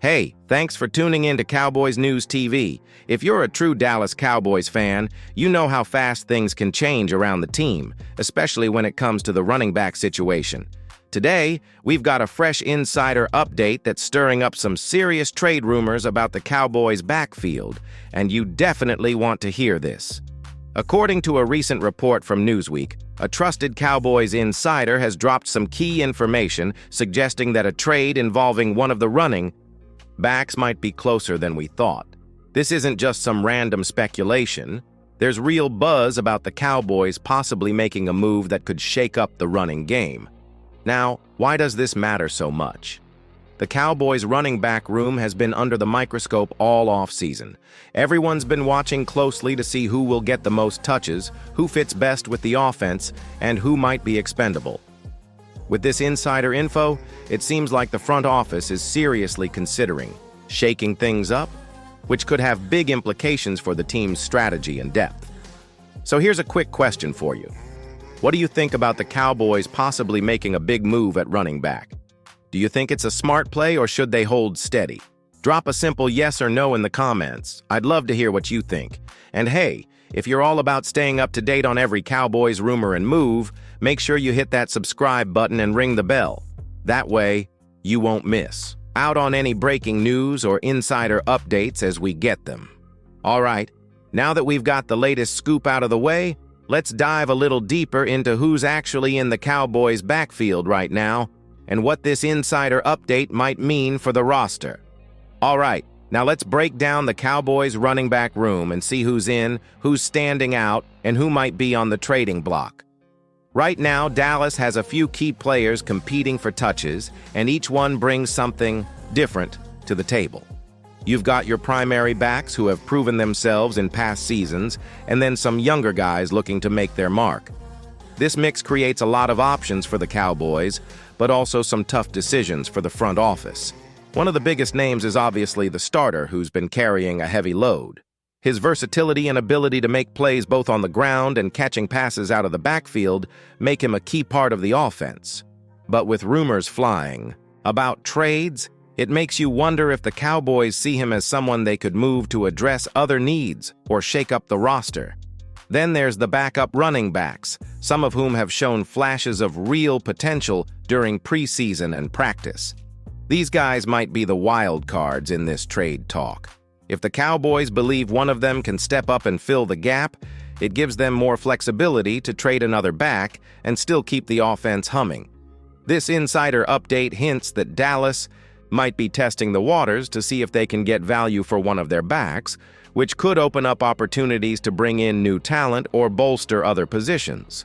Hey, thanks for tuning in to Cowboys News TV. If you're a true Dallas Cowboys fan, you know how fast things can change around the team, especially when it comes to the running back situation. Today, we've got a fresh insider update that's stirring up some serious trade rumors about the Cowboys' backfield, and you definitely want to hear this. According to a recent report from Newsweek, a trusted Cowboys insider has dropped some key information suggesting that a trade involving one of the running backs might be closer than we thought. This isn't just some random speculation. There's real buzz about the Cowboys possibly making a move that could shake up the running game. Now, why does this matter so much? The Cowboys' running back room has been under the microscope all offseason. Everyone's been watching closely to see who will get the most touches, who fits best with the offense, and who might be expendable. With this insider info, it seems like the front office is seriously considering shaking things up, which could have big implications for the team's strategy and depth. So here's a quick question for you. What do you think about the Cowboys possibly making a big move at running back? Do you think it's a smart play or should they hold steady? Drop a simple yes or no in the comments. I'd love to hear what you think. And hey, if you're all about staying up to date on every Cowboys rumor and move, make sure you hit that subscribe button and ring the bell. That way, you won't miss out on any breaking news or insider updates as we get them. All right, now that we've got the latest scoop out of the way, let's dive a little deeper into who's actually in the Cowboys' backfield right now and what this insider update might mean for the roster. All right, now let's break down the Cowboys' running back room and see who's in, who's standing out, and who might be on the trading block. Right now, Dallas has a few key players competing for touches, and each one brings something different to the table. You've got your primary backs who have proven themselves in past seasons, and then some younger guys looking to make their mark. This mix creates a lot of options for the Cowboys, but also some tough decisions for the front office. One of the biggest names is obviously the starter, who's been carrying a heavy load. His versatility and ability to make plays both on the ground and catching passes out of the backfield make him a key part of the offense. But with rumors flying about trades, it makes you wonder if the Cowboys see him as someone they could move to address other needs or shake up the roster. Then there's the backup running backs, some of whom have shown flashes of real potential during preseason and practice. These guys might be the wild cards in this trade talk. If the Cowboys believe one of them can step up and fill the gap, it gives them more flexibility to trade another back and still keep the offense humming. This insider update hints that Dallas might be testing the waters to see if they can get value for one of their backs, which could open up opportunities to bring in new talent or bolster other positions.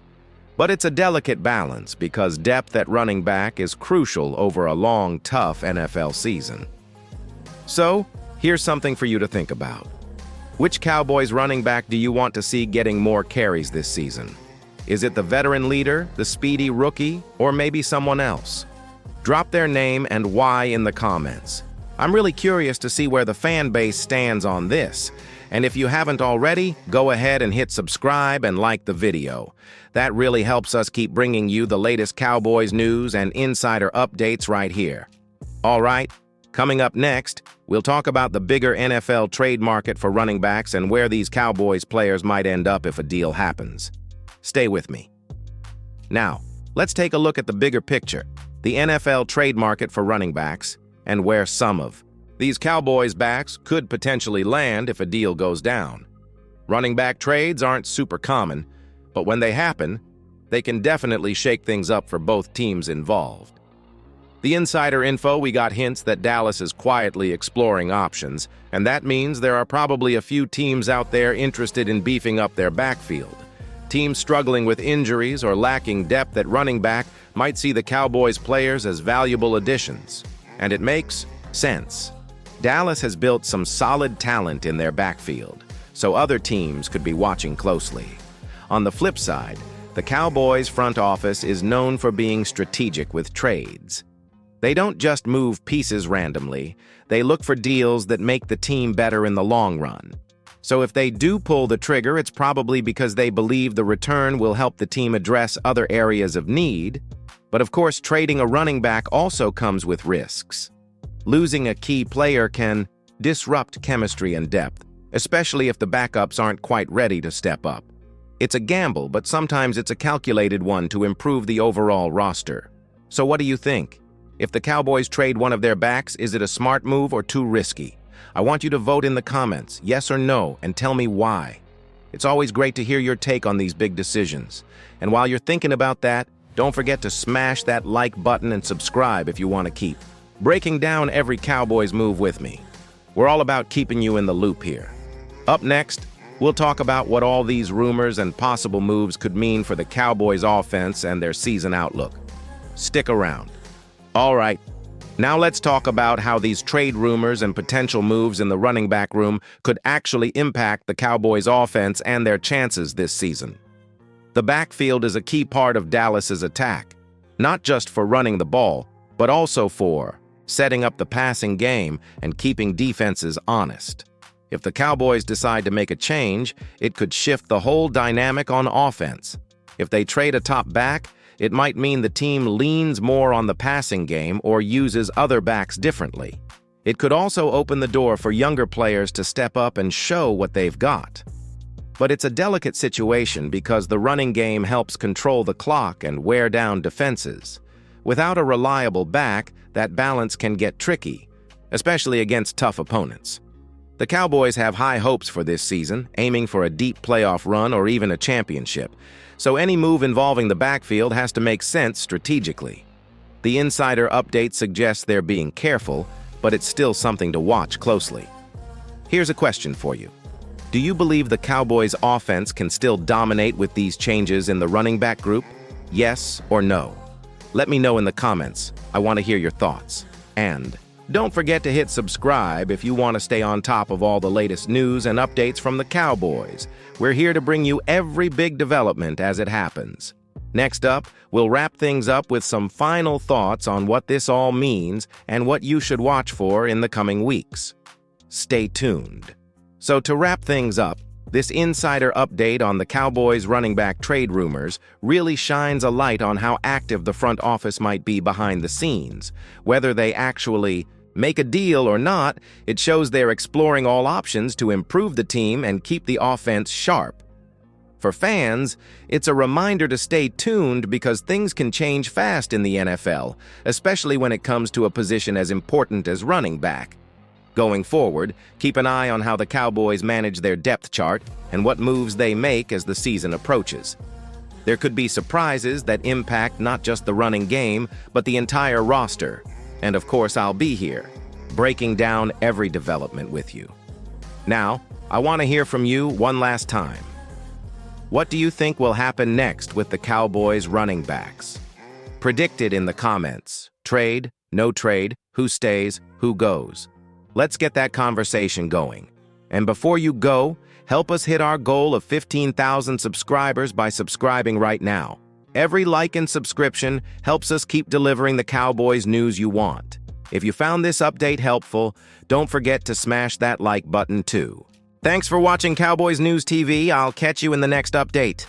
But it's a delicate balance because depth at running back is crucial over a long, tough NFL season. So, here's something for you to think about. Which Cowboys running back do you want to see getting more carries this season? Is it the veteran leader, the speedy rookie, or maybe someone else? Drop their name and why in the comments. I'm really curious to see where the fan base stands on this. And if you haven't already, go ahead and hit subscribe and like the video. That really helps us keep bringing you the latest Cowboys news and insider updates right here. All right, coming up next, we'll talk about the bigger NFL trade market for running backs and where these Cowboys players might end up if a deal happens. Stay with me. Now, let's take a look at the bigger picture, the NFL trade market for running backs, and where some of these Cowboys backs could potentially land if a deal goes down. Running back trades aren't super common, but when they happen, they can definitely shake things up for both teams involved. The insider info, we got hints that Dallas is quietly exploring options, and that means there are probably a few teams out there interested in beefing up their backfield. Teams struggling with injuries or lacking depth at running back might see the Cowboys players as valuable additions, and it makes sense. Dallas has built some solid talent in their backfield, so other teams could be watching closely. On the flip side, the Cowboys front office is known for being strategic with trades. They don't just move pieces randomly, they look for deals that make the team better in the long run. So if they do pull the trigger, it's probably because they believe the return will help the team address other areas of need. But of course, trading a running back also comes with risks. Losing a key player can disrupt chemistry and depth, especially if the backups aren't quite ready to step up. It's a gamble, but sometimes it's a calculated one to improve the overall roster. So what do you think? If the Cowboys trade one of their backs, is it a smart move or too risky? I want you to vote in the comments, yes or no, and tell me why. It's always great to hear your take on these big decisions. And while you're thinking about that, don't forget to smash that like button and subscribe if you want to keep breaking down every Cowboys move with me. We're all about keeping you in the loop here. Up next, we'll talk about what all these rumors and possible moves could mean for the Cowboys offense and their season outlook. Stick around. All right, now let's talk about how these trade rumors and potential moves in the running back room could actually impact the Cowboys offense and their chances this season. The backfield is a key part of Dallas's attack, not just for running the ball, but also for setting up the passing game and keeping defenses honest. If the Cowboys decide to make a change, it could shift the whole dynamic on offense. If they trade a top back, it might mean the team leans more on the passing game or uses other backs differently. It could also open the door for younger players to step up and show what they've got. But it's a delicate situation because the running game helps control the clock and wear down defenses. Without a reliable back, that balance can get tricky, especially against tough opponents. The Cowboys have high hopes for this season, aiming for a deep playoff run or even a championship, so any move involving the backfield has to make sense strategically. The insider update suggests they're being careful, but it's still something to watch closely. Here's a question for you. Do you believe the Cowboys' offense can still dominate with these changes in the running back group? Yes or no? Let me know in the comments. I want to hear your thoughts. And don't forget to hit subscribe if you want to stay on top of all the latest news and updates from the Cowboys. We're here to bring you every big development as it happens. Next up, we'll wrap things up with some final thoughts on what this all means and what you should watch for in the coming weeks. Stay tuned. So to wrap things up, this insider update on the Cowboys running back trade rumors really shines a light on how active the front office might be behind the scenes. Whether they actually make a deal or not, it shows they're exploring all options to improve the team and keep the offense sharp. For fans, it's a reminder to stay tuned because things can change fast in the NFL, especially when it comes to a position as important as running back. Going forward, keep an eye on how the Cowboys manage their depth chart and what moves they make as the season approaches. There could be surprises that impact not just the running game, but the entire roster. And of course, I'll be here, breaking down every development with you. Now, I want to hear from you one last time. What do you think will happen next with the Cowboys running backs? Predict it in the comments. Trade, no trade, who stays, who goes. Let's get that conversation going. And before you go, help us hit our goal of 15,000 subscribers by subscribing right now. Every like and subscription helps us keep delivering the Cowboys news you want. If you found this update helpful, don't forget to smash that like button too. Thanks for watching Cowboys News TV. I'll catch you in the next update.